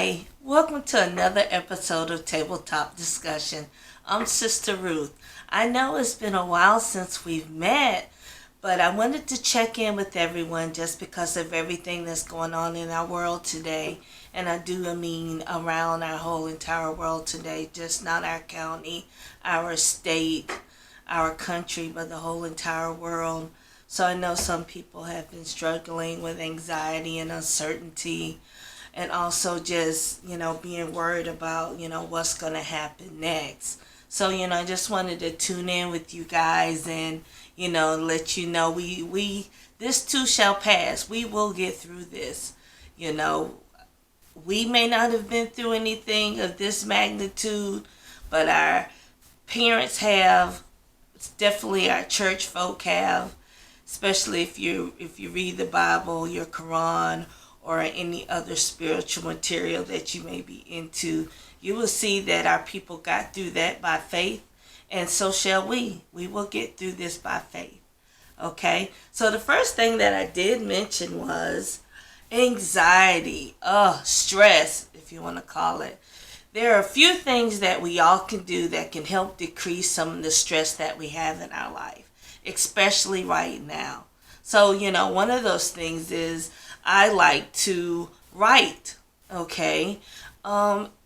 Hi, welcome to another episode of Tabletop Discussion. I'm Sister Ruth. I know it's been a while since we've met, but I wanted to check in with everyone just because of everything that's going on in our world today. And I do mean around our whole entire world today, just not our county, our state, our country, but the whole entire world. So I know some people have been struggling with anxiety and uncertainty and also just, being worried about, what's going to happen next. So, I just wanted to tune in with you guys and, let you know this too shall pass. We will get through this. We may not have been through anything of this magnitude, but our parents have. It's definitely our church folk have, especially if you read the Bible, your Quran, or any other spiritual material that you may be into. You will see that our people got through that by faith, and so shall we. We will get through this by faith. Okay? So the first thing that I did mention was anxiety, stress, if you want to call it. There are a few things that we all can do that can help decrease some of the stress that we have in our life, especially right now. So, one of those things is I like to write, okay?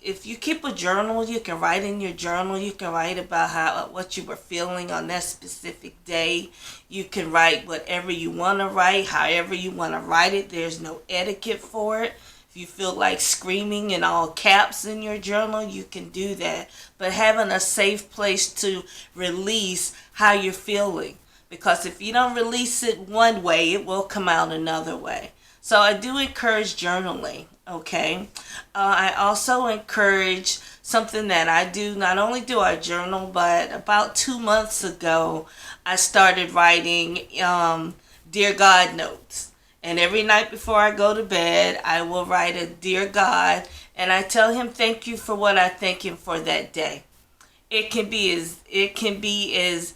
If you keep a journal, you can write in your journal. You can write about what you were feeling on that specific day. You can write whatever you want to write, however you want to write it. There's no etiquette for it. If you feel like screaming in all caps in your journal, you can do that. But having a safe place to release how you're feeling. Because if you don't release it one way, it will come out another way. So I do encourage journaling, okay? I also encourage something that I do. Not only do I journal, but about 2 months ago, I started writing Dear God notes. And every night before I go to bed, I will write a Dear God, and I tell him thank you for what I thank him for that day. It can be as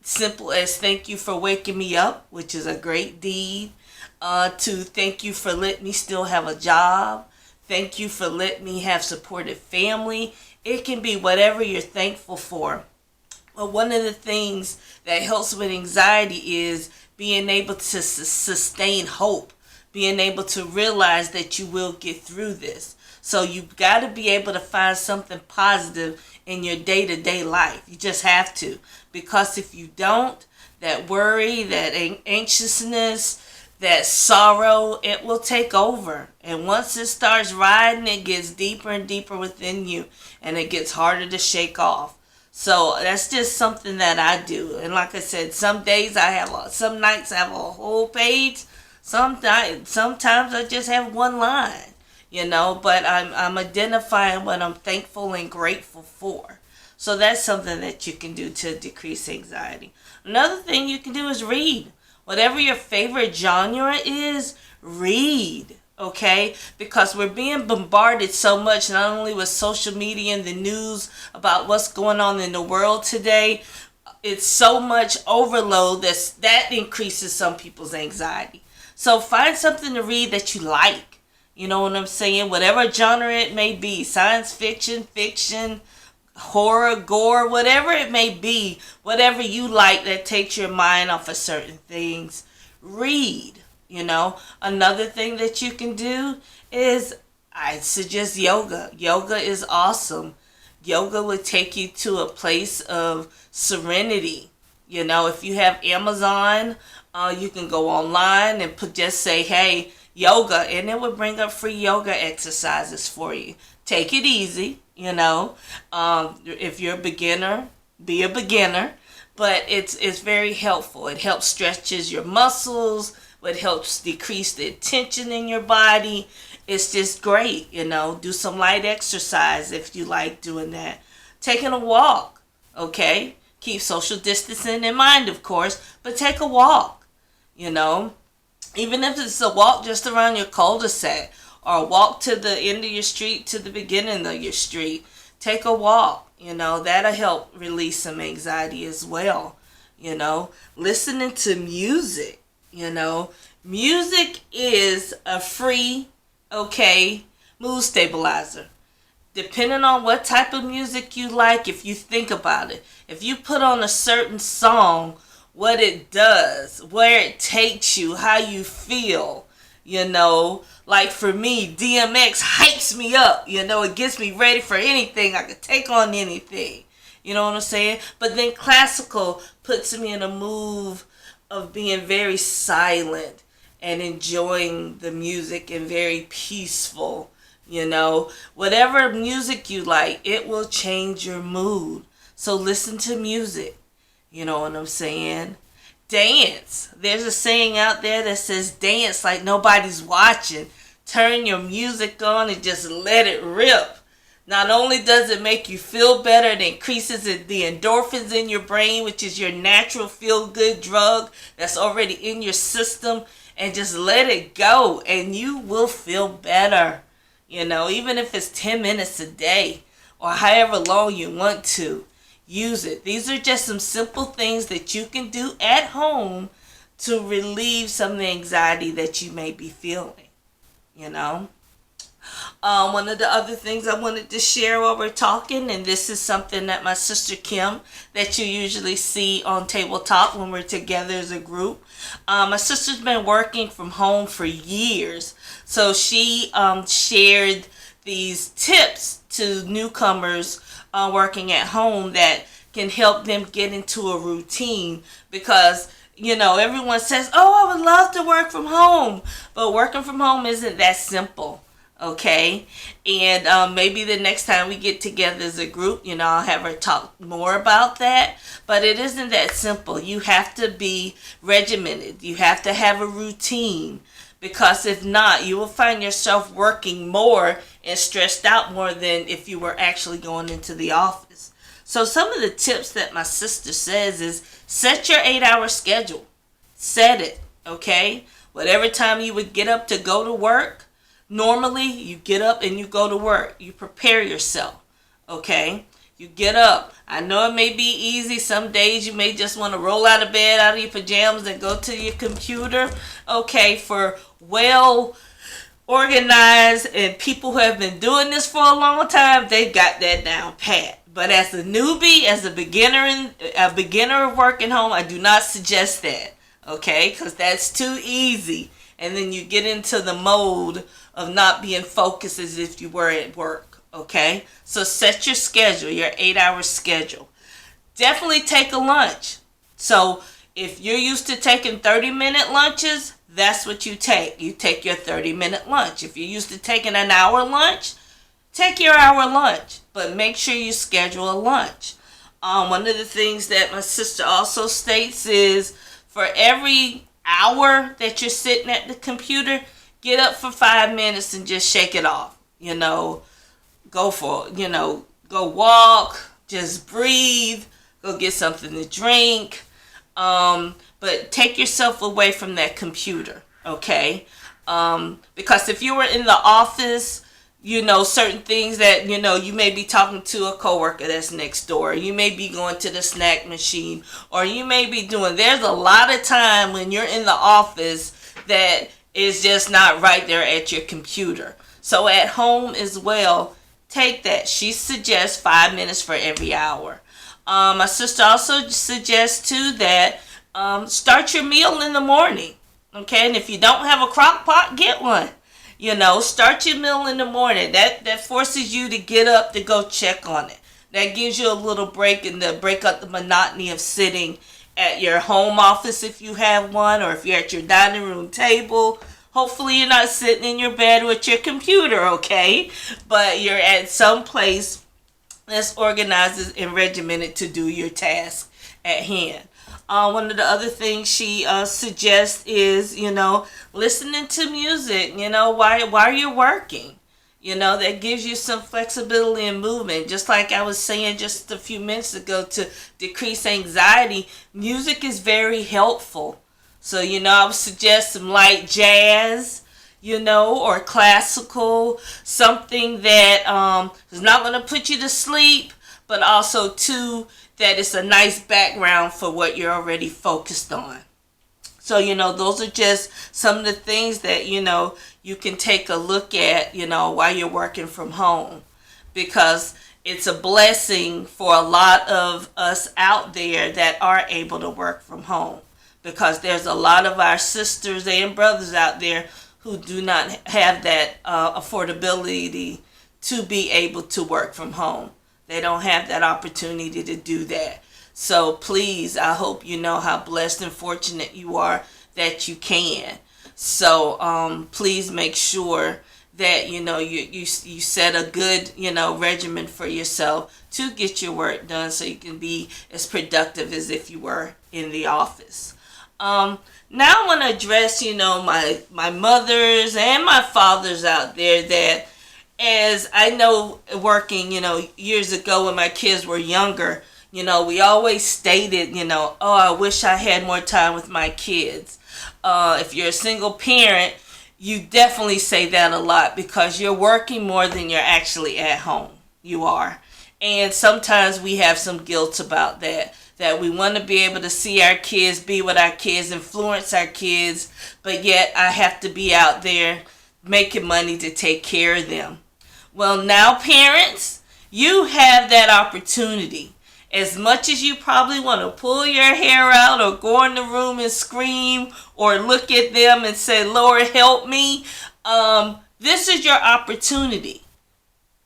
simple as thank you for waking me up, which is a great deed. To thank you for letting me still have a job. Thank you for letting me have supportive family. It can be whatever you're thankful for. But one of the things that helps with anxiety is being able to sustain hope. Being able to realize that you will get through this. So you've got to be able to find something positive in your day-to-day life. You just have to. Because if you don't, that worry, that anxiousness, that sorrow, it will take over. And once it starts riding, it gets deeper and deeper within you. And it gets harder to shake off. So that's just something that I do. And like I said, some nights I have a whole page. Sometimes I just have one line. But I'm identifying what I'm thankful and grateful for. So that's something that you can do to decrease anxiety. Another thing you can do is read. Whatever your favorite genre is, read, okay? Because we're being bombarded so much, not only with social media and the news about what's going on in the world today. It's so much overload that increases some people's anxiety. So find something to read that you like. You know what I'm saying? Whatever genre it may be, science fiction, fiction, horror, gore, whatever it may be, whatever you like that takes your mind off of certain things, read. Another thing that you can do is I suggest yoga. Yoga is awesome. Yoga would take you to a place of serenity. If you have Amazon, you can go online and just say, hey, yoga, and it would bring up free yoga exercises for you. Take it easy, if you're a beginner, be a beginner, but it's very helpful. It helps stretches your muscles, it helps decrease the tension in your body. It's just great, do some light exercise if you like doing that. Taking a walk, okay? Keep social distancing in mind, of course, but take a walk, even if it's a walk just around your cul-de-sac or walk to the end of your street to the beginning of your street. Take a walk, that'll help release some anxiety as well. Listening to music, music is a free, okay, mood stabilizer. Depending on what type of music you like, if you think about it, if you put on a certain song, what it does, where it takes you, how you feel, like for me, DMX hypes me up, it gets me ready for anything. I could take on anything, you know what I'm saying? But then classical puts me in a mood of being very silent and enjoying the music and very peaceful. Whatever music you like, it will change your mood. So listen to music. You know what I'm saying? Dance. There's a saying out there that says dance like nobody's watching. Turn your music on and just let it rip. Not only does it make you feel better, it increases the endorphins in your brain, which is your natural feel-good drug that's already in your system. And just let it go and you will feel better. Even if it's 10 minutes a day or however long you want to, use it. These are just some simple things that you can do at home to relieve some of the anxiety that you may be feeling. One of the other things I wanted to share while we're talking, and this is something that my sister Kim, that you usually see on Tabletop when we're together as a group. My sister's been working from home for years, so she shared these tips to newcomers working at home that can help them get into a routine, because everyone says, oh, I would love to work from home, but working from home isn't that simple. Okay, and maybe the next time we get together as a group, I'll have her talk more about that. But it isn't that simple. You have to be regimented. You have to have a routine, because if not, you will find yourself working more and stressed out more than if you were actually going into the office. So some of the tips that my sister says is set your 8-hour schedule. Set it, okay? Whatever time you would get up to go to work, normally, you get up and you go to work. You prepare yourself, okay? You get up. I know it may be easy. Some days you may just want to roll out of bed, out of your pajamas, and go to your computer. Okay, for well organized and people who have been doing this for a long time, they've got that down pat. But as a newbie, as a beginner of working home, I do not suggest that, okay? Because that's too easy. And then you get into the mode of not being focused as if you were at work, okay? So set your schedule, your 8-hour schedule. Definitely take a lunch. So if you're used to taking 30-minute lunches, that's what you take. You take your 30-minute lunch. If you're used to taking an hour lunch, take your hour lunch. But make sure you schedule a lunch. One of the things that my sister also states is for every hour that you're sitting at the computer, get up for 5 minutes and just shake it off. Go walk, just breathe, go get something to drink. But take yourself away from that computer, okay? Because if you were in the office, certain things that, you may be talking to a coworker that's next door. You may be going to the snack machine, or you may be there's a lot of time when you're in the office that is just not right there at your computer. So at home as well, take that. She suggests 5 minutes for every hour. My sister also suggests too that start your meal in the morning. Okay, and if you don't have a crock pot, get one. Start your meal in the morning. That forces you to get up to go check on it. That gives you a little break and to break up the monotony of sitting at your home office if you have one, or if you're at your dining room table. Hopefully you're not sitting in your bed with your computer, okay? But you're at some place that's organized and regimented to do your task at hand. One of the other things she suggests is, listening to music, while you're working. That gives you some flexibility and movement. Just like I was saying just a few minutes ago, to decrease anxiety, music is very helpful. So, I would suggest some light jazz, or classical, something that is not going to put you to sleep, but also, too, that it's a nice background for what you're already focused on. So, those are just some of the things that, you can take a look at, while you're working from home, because it's a blessing for a lot of us out there that are able to work from home, because there's a lot of our sisters and brothers out there who do not have that affordability to be able to work from home. They don't have that opportunity to do that. So please, I hope you know how blessed and fortunate you are that you can. So please make sure that you set a good regimen for yourself to get your work done, so you can be as productive as if you were in the office. Now I want to address my mothers and my fathers out there that, as I know, working years ago when my kids were younger, we always stated, oh, I wish I had more time with my kids. If you're a single parent, you definitely say that a lot, because you're working more than you're actually at home. You are. And sometimes we have some guilt about that we want to be able to see our kids, be with our kids, influence our kids, but yet I have to be out there making money to take care of them. Well, now parents, you have that opportunity. As much as you probably want to pull your hair out or go in the room and scream or look at them and say, Lord, help me, this is your opportunity.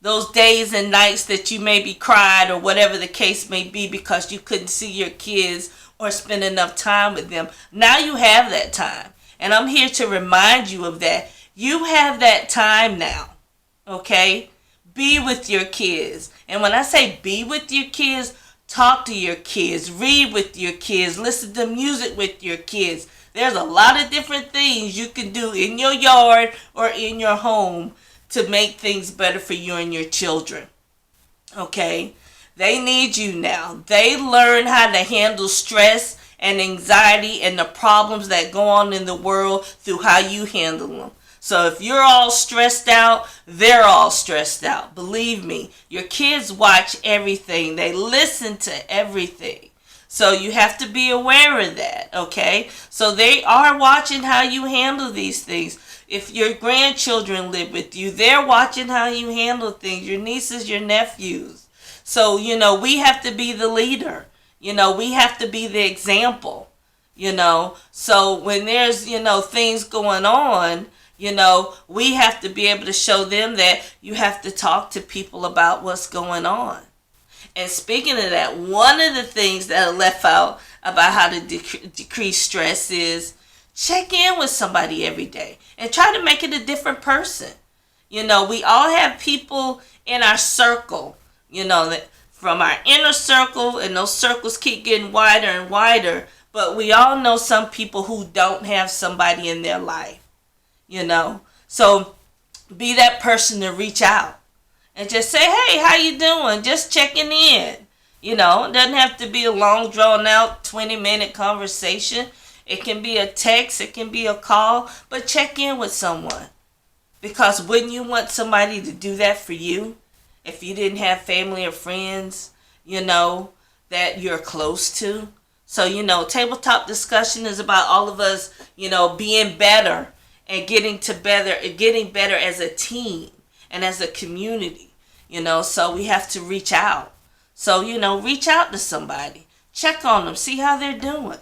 Those days and nights that you maybe cried or whatever the case may be because you couldn't see your kids or spend enough time with them. Now you have that time. And I'm here to remind you of that. You have that time now. Okay? Be with your kids. And when I say be with your kids, talk to your kids, read with your kids, listen to music with your kids. There's a lot of different things you can do in your yard or in your home to make things better for you and your children. Okay? They need you now. They learn how to handle stress and anxiety and the problems that go on in the world through how you handle them. So if you're all stressed out, they're all stressed out. Believe me, your kids watch everything. They listen to everything. So you have to be aware of that, okay? So they are watching how you handle these things. If your grandchildren live with you, they're watching how you handle things. Your nieces, your nephews. So, we have to be the leader. We have to be the example, So when there's, things going on, we have to be able to show them that you have to talk to people about what's going on. And speaking of that, one of the things that I left out about how to decrease stress is check in with somebody every day and try to make it a different person. We all have people in our circle, that from our inner circle, and those circles keep getting wider and wider, but we all know some people who don't have somebody in their life. So be that person to reach out and just say, hey, how you doing? Just checking in. It doesn't have to be a long drawn out 20-minute conversation. It can be a text, it can be a call, but check in with someone. Because wouldn't you want somebody to do that for you if you didn't have family or friends, that you're close to? So, tabletop discussion is about all of us, being better and getting better as a team and as a community, so we have to reach out. So, reach out to somebody, check on them, see how they're doing.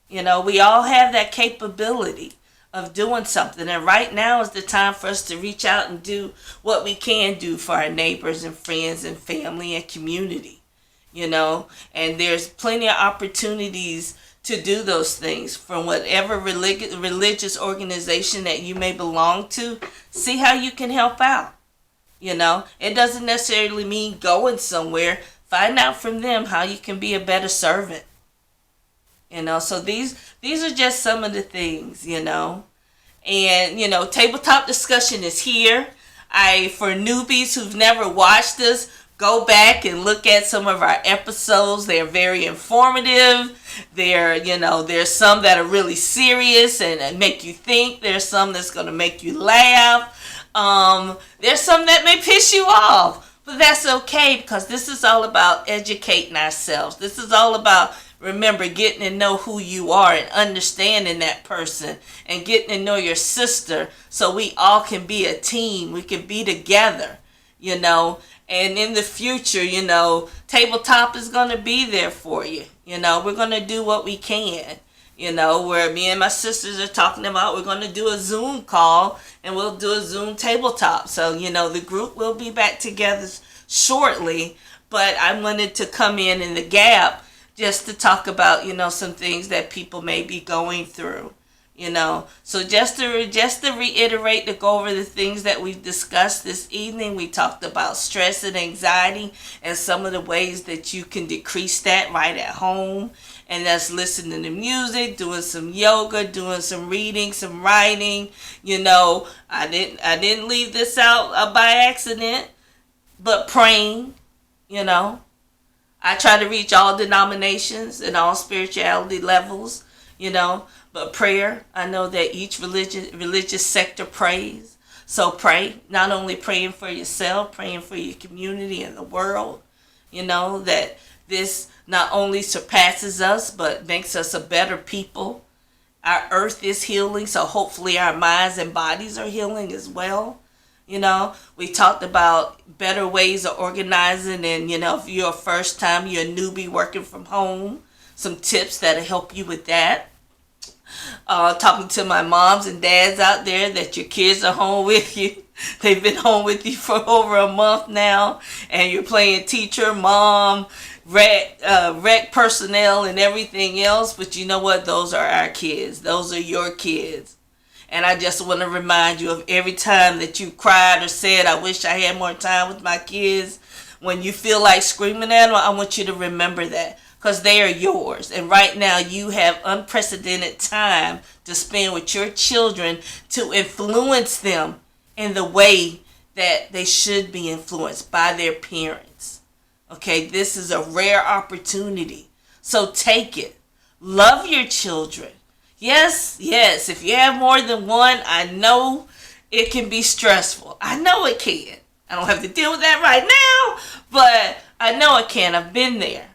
We all have that capability of doing something, and right now is the time for us to reach out and do what we can do for our neighbors and friends and family and community, and there's plenty of opportunities to do those things from whatever religious organization that you may belong to. See how you can help out. It doesn't necessarily mean going somewhere. Find out from them how you can be a better servant. So these are just some of the things, and tabletop discussion is here. For newbies who've never watched us, go back and look at some of our episodes. They're very informative. There's some that are really serious and make you think. There's some that's going to make you laugh. There's some that may piss you off, but that's okay, because this is all about educating ourselves. This is all about remember getting to know who you are and understanding that person and getting to know your sister so we all can be a team. We can be together, you know. And in the future, you know, Tabletop is going to be there for you. You know, we're going to do what we can. You know, where me and my sisters are talking about we're going to do a Zoom call and we'll do a Zoom Tabletop. So, you know, the group will be back together shortly. But I wanted to come in the gap just to talk about, you know, some things that people may be going through. You know, so just to reiterate, to go over the things that we've discussed this evening, we talked about stress and anxiety and some of the ways that you can decrease that right at home. And that's listening to music, doing some yoga, doing some reading, some writing. You know, I didn't leave this out by accident, but praying, you know. I try to reach all denominations and all spirituality levels, you know. But prayer, I know that each religious sector prays. So pray, not only praying for yourself, praying for your community and the world. You know, that this not only surpasses us, but makes us a better people. Our earth is healing, so hopefully our minds and bodies are healing as well. You know, we talked about better ways of organizing, and, you know, if you're a first time, you're a newbie working from home, some tips that'll help you with that. Talking to my moms and dads out there that your kids are home with you. They've been home with you for over a month now, and you're playing teacher, mom, rec personnel, and everything else. But you know what? Those are our kids. Those are your kids. And I just want to remind you of every time that you cried or said, I wish I had more time with my kids. When you feel like screaming at them, I want you to remember that. Because they are yours. And right now you have unprecedented time to spend with your children to influence them in the way that they should be influenced by their parents. Okay, this is a rare opportunity. So take it. Love your children. Yes, if you have more than one, I know it can be stressful. I know it can. I don't have to deal with that right now, but I know it can. I've been there.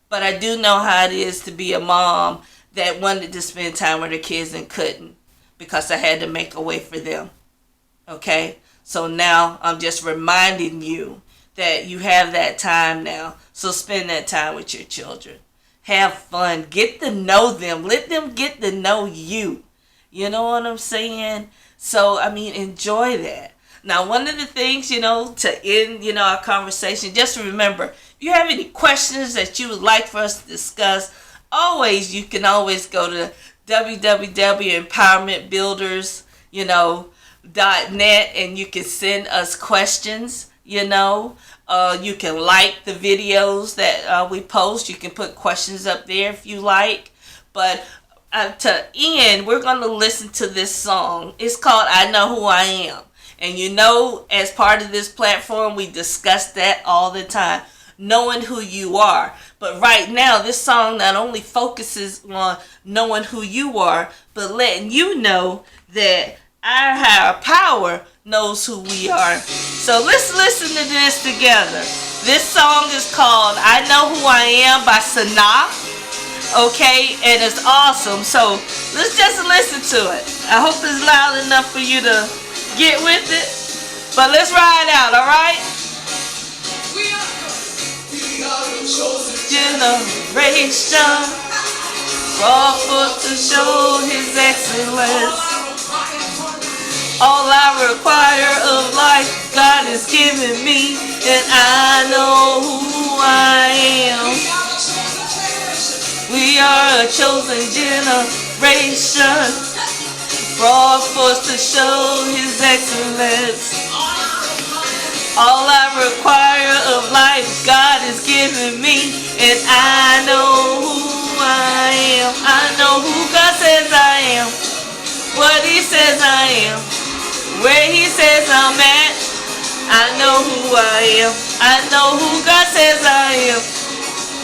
But I do know how it is to be a mom that wanted to spend time with her kids and couldn't because I had to make a way for them. Okay? So now I'm just reminding you that you have that time now. So spend that time with your children. Have fun. Get to know them. Let them get to know you. You know what I'm saying? So, I mean, enjoy that. Now, one of the things, you know, to end, you know, our conversation, just remember, if you have any questions that you would like for us to discuss, you can always go to www.empowermentbuilders.net and you can send us questions, you know. You can like the videos that we post. You can put questions up there if you like. But to end, we're going to listen to this song. It's called I Know Who I Am. And you know, as part of this platform, we discuss that all the time. Knowing who you are. But right now, this song not only focuses on knowing who you are, but letting you know that our higher power knows who we are. So let's listen to this together. This song is called I Know Who I Am by Sanaa. Okay, and it's awesome. So let's just listen to it. I hope it's loud enough for you to get with it. But let's ride out, alright? We are a chosen generation, brought forth to show His excellence. All I require of life, God has given me, and I know who I am. We are a chosen generation, brought forth to show His excellence. All I require of life, God has given me, and I know who I am. I know who God says I am, what He says I am, where He says I'm at. I know who I am. I know who God says I am,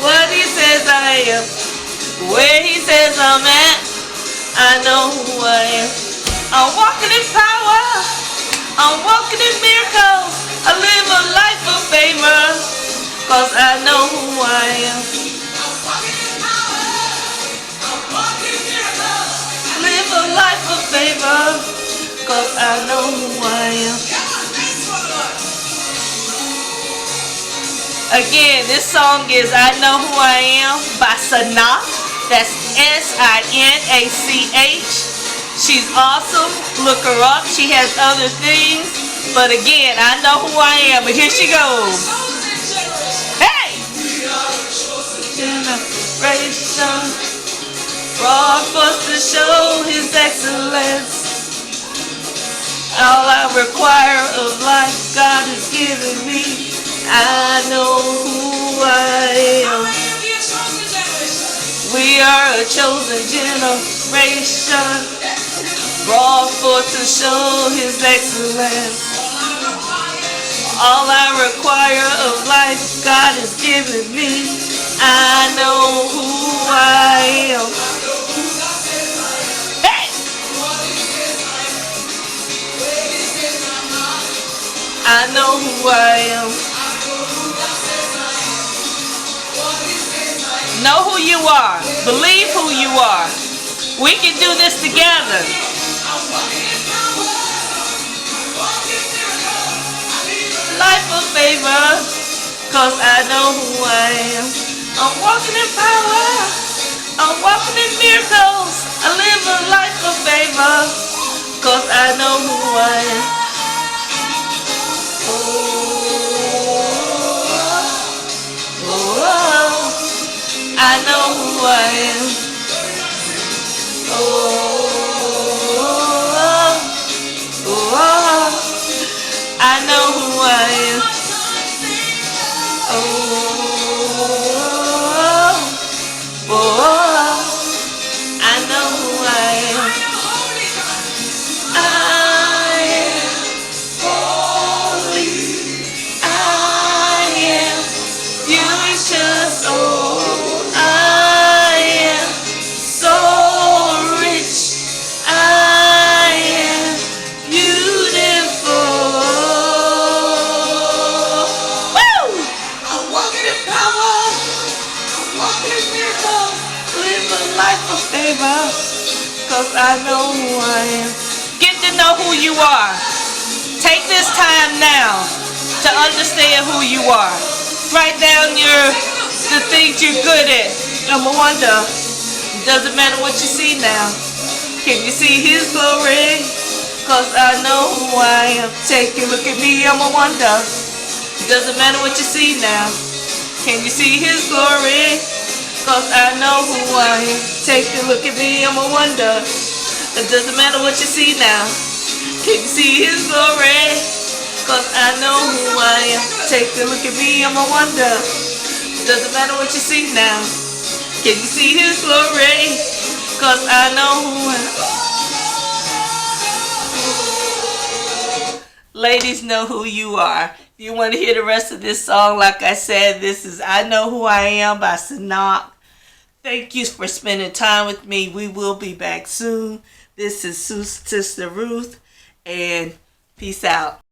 what He says I am, where He says I'm at. I know who I am. I'm walking in power. I'm walking in miracles. I live a life of favor, 'cause I know who I am. favor, 'cause I know who I am. Again, this song is I Know Who I Am by Sanach. That's Sinach. She's awesome. Look her up. She has other things. But again, I know who I am. And here she goes. Hey! Generation brought forth to show His excellence. All I require of life God has given me. I know who I am. We are a chosen generation, brought forth to show His excellence. All I require of life God has given me. I know who I am. Hey! I know who I am. Know who you are. Believe who you are. We can do this together. Life of favor, 'cause I know who I am. I'm walking in power. I'm walking in miracles. I live a life of favor, 'cause I know who I am. I know who I am. I know who I am. I know who I am. I am holy. I am beauteous. Favor, 'cause I know who I am. Get to know who you are. Take this time now to understand who you are. Write down the things you're good at. Number one, doesn't matter what you see now. Can you see His glory? 'Cause I know who I am. Take a look at me, I'm a wonder. Doesn't matter what you see now. Can you see His glory? 'Cause I know who I am. Take a look at me, I'm a wonder. It doesn't matter what you see now. Can you see His glory? 'Cause I know who I am. Take a look at me, I'm a wonder. It doesn't matter what you see now. Can you see His glory? 'Cause I know who I am. Ladies, know who you are. If you want to hear the rest of this song, like I said, this is I Know Who I Am by Sanach. Thank you for spending time with me. We will be back soon. This is Sister Ruth, and peace out.